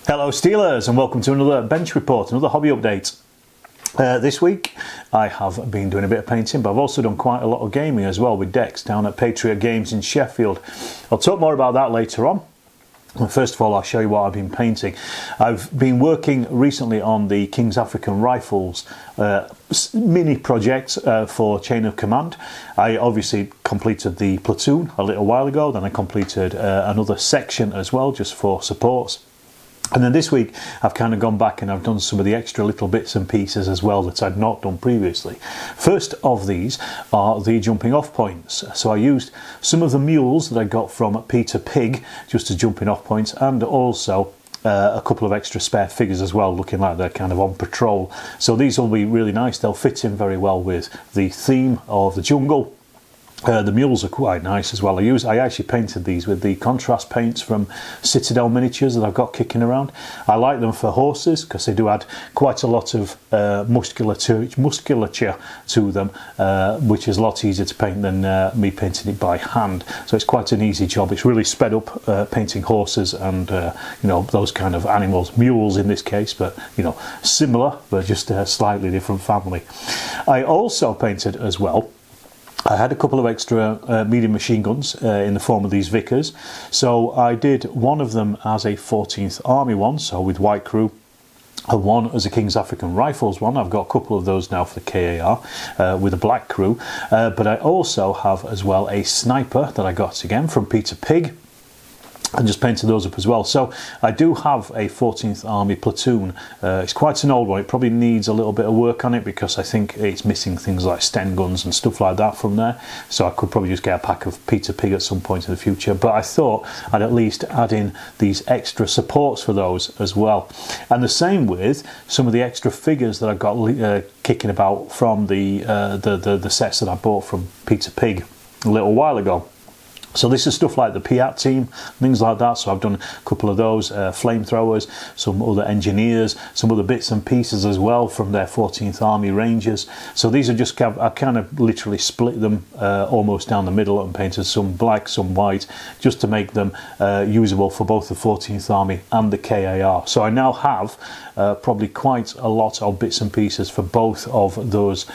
Hello Steelers, and welcome to another bench report, another hobby update. This week I have been doing a bit of painting, but I've also done quite a lot of gaming as well with decks down at Patriot Games in Sheffield. I'll talk more about that later on. First of all, I'll show you what I've been painting. I've been working recently on the King's African Rifles mini project for Chain of Command. I obviously completed the platoon a little while ago, then I completed another section as well just for supports. And then this week I've kind of gone back and I've done some of the extra little bits and pieces as well that I'd not done previously. First of these are the jumping off points. So I used some of the mules that I got from Peter Pig just as jumping off points, and also a couple of extra spare figures as well, looking like they're kind of on patrol. So these will be really nice. They'll fit in very well with the theme of the jungle. The mules are quite nice as well. I actually painted these with the contrast paints from Citadel Miniatures that I've got kicking around. I like them for horses because they do add quite a lot of musculature to them, which is a lot easier to paint than me painting it by hand. So it's quite an easy job. It's really sped up painting horses and you know, those kind of animals, mules in this case, but you know, similar but just a slightly different family. I also painted as well. I had a couple of extra medium machine guns in the form of these Vickers, so I did one of them as a 14th Army one, so with white crew, and one as a King's African Rifles one. I've got a couple of those now for the KAR with a black crew, but I also have as well a sniper that I got again from Peter Pig, and just painted those up as well. So I do have a 14th Army platoon. It's quite an old one. It probably needs a little bit of work on it because I think it's missing things like Sten guns and stuff like that from there. So I could probably just get a pack of Peter Pig at some point in the future. But I thought I'd at least add in these extra supports for those as well. And the same with some of the extra figures that I've got kicking about from the sets that I bought from Peter Pig a little while ago. So this is stuff like the Piat team, things like that. So I've done a couple of those, flamethrowers, some other engineers, some other bits and pieces as well from their 14th Army Rangers. So these are just, I kind of literally split them almost down the middle and painted some black, some white, just to make them usable for both the 14th Army and the KAR. So I now have probably quite a lot of bits and pieces for both of those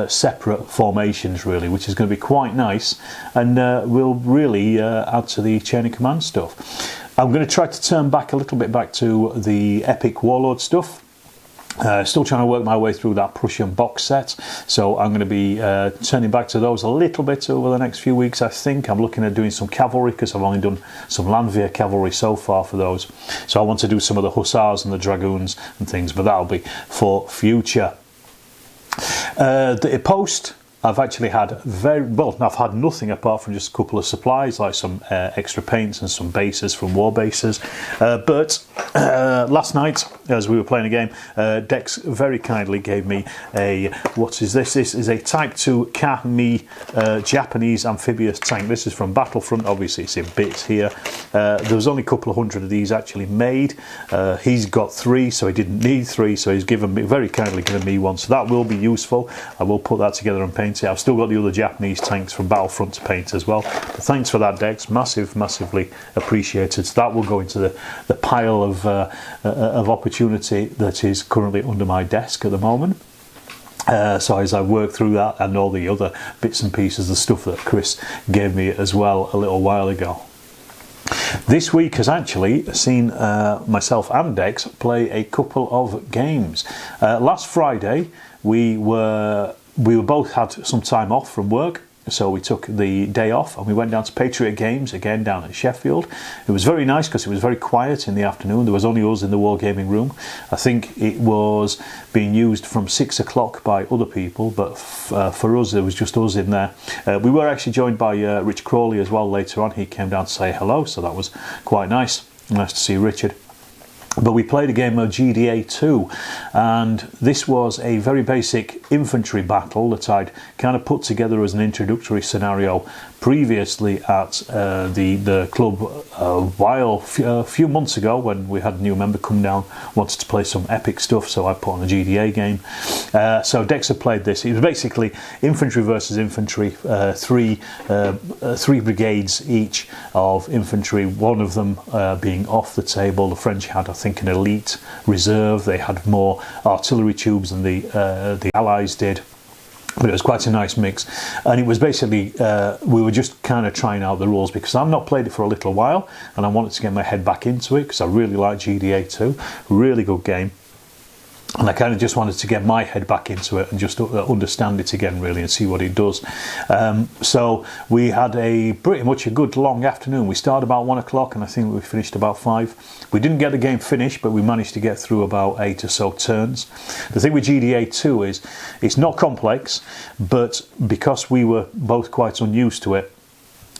separate formations really, which is going to be quite nice, and will really add to the Chain of Command stuff. I'm going to try to turn back a little bit back to the Epic Warlord stuff. Still trying to work my way through that Prussian box set, so I'm going to be turning back to those a little bit over the next few weeks. I think I'm looking at doing some cavalry because I've only done some Landwehr cavalry so far for those, so I want to do some of the hussars and the dragoons and things, but that'll be for future. The post, I've actually had I've had nothing apart from just a couple of supplies, like some extra paints and some bases from War Bases. But last night, as we were playing a game, Dex very kindly gave me a, what is this? This is a Type 2 Ka-Mi Japanese amphibious tank. This is from Battlefront, obviously it's in bits here. There was only a couple of hundred of these actually made. He's got 3, so he didn't need 3, so he's very kindly given me one. So that will be useful. I will put that together and paint it. I've still got the other Japanese tanks from Battlefront to paint as well. But thanks for that, Dex. Massively appreciated. So that will go into the pile of opportunity that is currently under my desk at the moment. So as I work through that and all the other bits and pieces, the stuff that Chris gave me as well a little while ago. This week has actually seen myself and Dex play a couple of games. Last Friday we both had some time off from work, so we took the day off and we went down to Patriot Games again down at Sheffield. It was very nice because it was very quiet in the afternoon. There was only us in the Wargaming room. I think it was being used from 6 o'clock by other people, but for us there was just us in there. We were actually joined by Rich Crawley as well later on. He came down to say hello, so that was quite nice. Nice to see Richard. But we played a game of GDA2, and this was a very basic infantry battle that I'd kind of put together as an introductory scenario previously at the club a few months ago when we had a new member come down, wanted to play some epic stuff, so I put on a GDA game. So Dex had played this. It was basically infantry versus infantry, three brigades each of infantry, one of them being off the table. The French had, I think, an elite reserve. They had more artillery tubes than the Allies did. But it was quite a nice mix, and it was basically we were just kind of trying out the rules because I've not played it for a little while and I wanted to get my head back into it because I really like GDA2, really good game. And I kind of just wanted to get my head back into it and just understand it again, really, and see what it does. So we had pretty much a good long afternoon. We started about 1 o'clock and I think we finished about 5. We didn't get the game finished, but we managed to get through about 8 or so turns. The thing with GDA2 is it's not complex, but because we were both quite unused to it,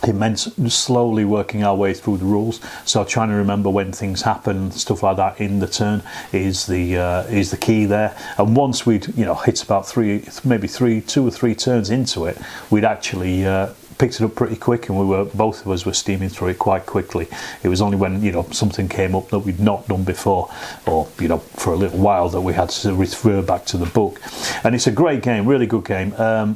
it meant slowly working our way through the rules. So trying to remember when things happen, stuff like that in the turn is the key there. And once we'd hit about 2 or 3 turns into it, we'd actually picked it up pretty quick, and both of us were steaming through it quite quickly. It was only when something came up that we'd not done before, or for a little while, that we had to refer back to the book. And it's a great game, really good game.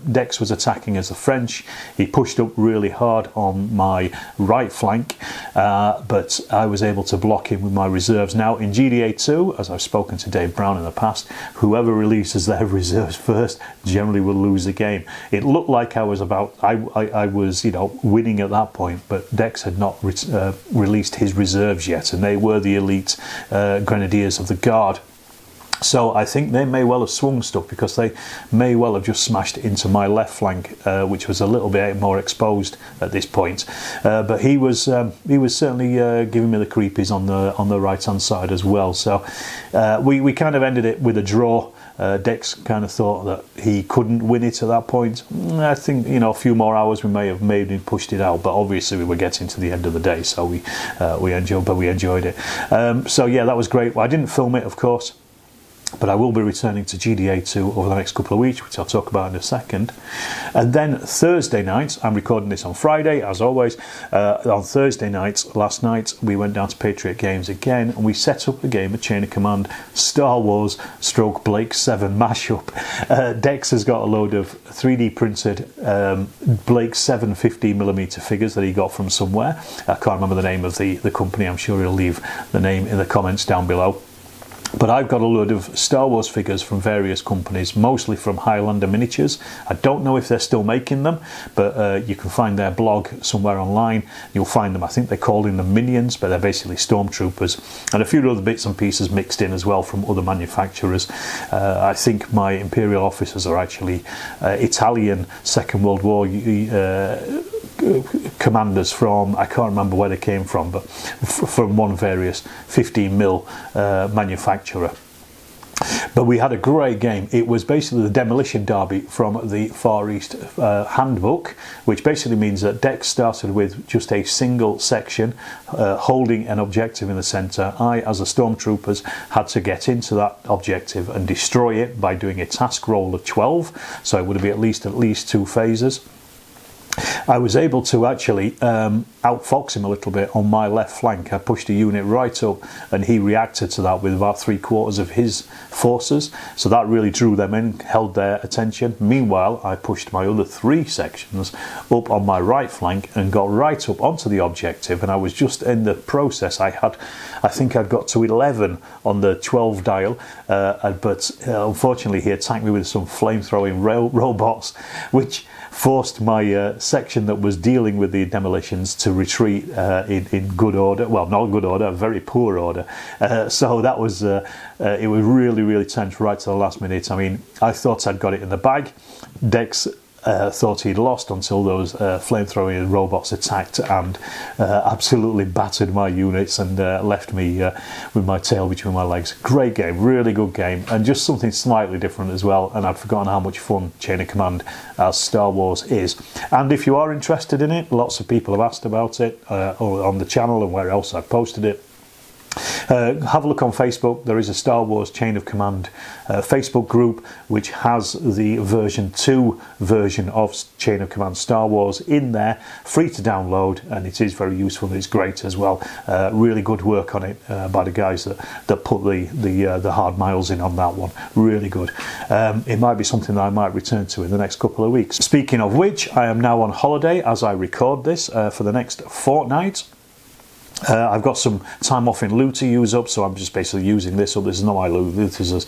Dex was attacking as the French. He pushed up really hard on my right flank, but I was able to block him with my reserves. Now in GDA2, as I've spoken to Dave Brown in the past, whoever releases their reserves first generally will lose the game. It looked like I was winning at that point, but Dex had not released his reserves yet, and they were the elite grenadiers of the guard. So I think they may well have swung stuff because they may well have just smashed into my left flank, which was a little bit more exposed at this point. But he was certainly giving me the creepies on the right hand side as well. So we kind of ended it with a draw. Dex kind of thought that he couldn't win it at that point. I think a few more hours we may have maybe pushed it out, but obviously we were getting to the end of the day, so we enjoyed it. So yeah, that was great. Well, I didn't film it, of course, but I will be returning to GDA2 over the next couple of weeks, which I'll talk about in a second. And then Thursday night, I'm recording this on Friday, as always. On Thursday night, last night, we went down to Patriot Games again, and we set up a game of Chain of Command Star Wars / Blake 7 mashup. Dex has got a load of 3D printed Blake 7 15mm figures that he got from somewhere. I can't remember the name of the company. I'm sure he'll leave the name in the comments down below. But I've got a load of Star Wars figures from various companies, mostly from Highlander Miniatures. I don't know if they're still making them, but you can find their blog somewhere online. You'll find them, I think they're calling them Minions, but they're basically Stormtroopers. And a few other bits and pieces mixed in as well from other manufacturers. I think my Imperial officers are actually Italian Second World War commanders from, I can't remember where they came from, but from one various 15mm manufacturer. But we had a great game. It was basically the demolition derby from the Far East handbook, which basically means that Dex started with just a single section holding an objective in the centre. I, as the Stormtroopers, had to get into that objective and destroy it by doing a task roll of 12, so it would be at least 2 phases. I was able to actually outfox him a little bit on my left flank. I pushed a unit right up and he reacted to that with about 3/4 of his forces, so that really drew them in, held their attention. Meanwhile, I pushed my other 3 sections up on my right flank and got right up onto the objective, and I was just in the process. I think I'd got to 11 on the 12 dial, but unfortunately he attacked me with some flame-throwing robots, which forced my section that was dealing with the demolitions to retreat in good order. Well, not good order, very poor order. So that was it was really tense right to the last minute. I mean, I thought I'd got it in the bag. Dex thought he'd lost until those flame-throwing robots attacked and absolutely battered my units and left me with my tail between my legs. Great game, really good game, and just something slightly different as well. And I'd forgotten how much fun Chain of Command as Star Wars is. And if you are interested in it, lots of people have asked about it on the channel and where else I've posted it. Have a look on Facebook. There is a Star Wars Chain of Command Facebook group which has the version 2 version of Chain of Command Star Wars in there, free to download, and it is very useful. It's great as well. Really good work on it by the guys that put the hard miles in on that one. Really good. It might be something that I might return to in the next couple of weeks. Speaking of which, I am now on holiday as I record this for the next fortnight. I've got some time off in lieu to use up, so I'm just basically using this up. This is not my lieu, this is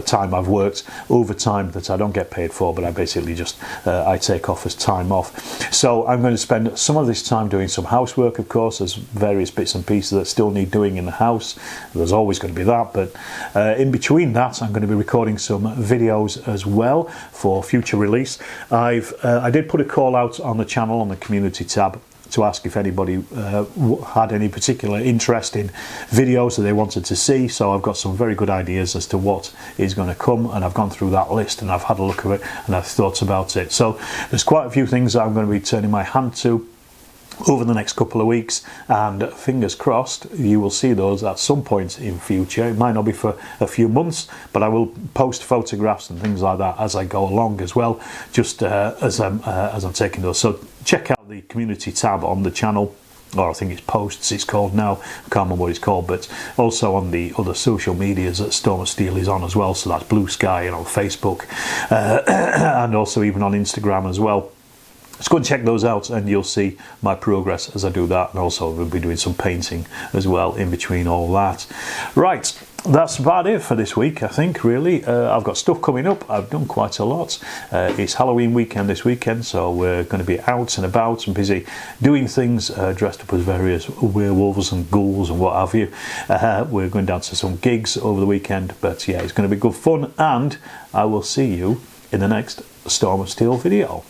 time I've worked overtime that I don't get paid for, but I basically just I take off as time off. So I'm going to spend some of this time doing some housework. Of course, there's various bits and pieces that still need doing in the house. There's always going to be that, but in between that, I'm going to be recording some videos as well for future release. I did put a call out on the channel on the community tab to ask if anybody had any particular interest in videos that they wanted to see. So I've got some very good ideas as to what is going to come, and I've gone through that list and I've had a look at it and I've thought about it. So there's quite a few things that I'm going to be turning my hand to over the next couple of weeks, and fingers crossed you will see those at some point in future. It might not be for a few months, but I will post photographs and things like that as I go along as well, just as I'm taking those. So check out the community tab on the channel, or I think it's posts it's called now, I can't remember what it's called, but also on the other social medias that Storm of Steel is on as well. So that's Blue Sky and on Facebook and also even on Instagram as well. Just go and check those out and you'll see my progress as I do that, and also we'll be doing some painting as well in between all that. Right, that's about it for this week, I think, really. I've got stuff coming up. I've done quite a lot. It's Halloween weekend this weekend, so we're going to be out and about and busy doing things, dressed up as various werewolves and ghouls and what have you. We're going down to some gigs over the weekend, but yeah, it's going to be good fun, and I will see you in the next Storm of Steel video.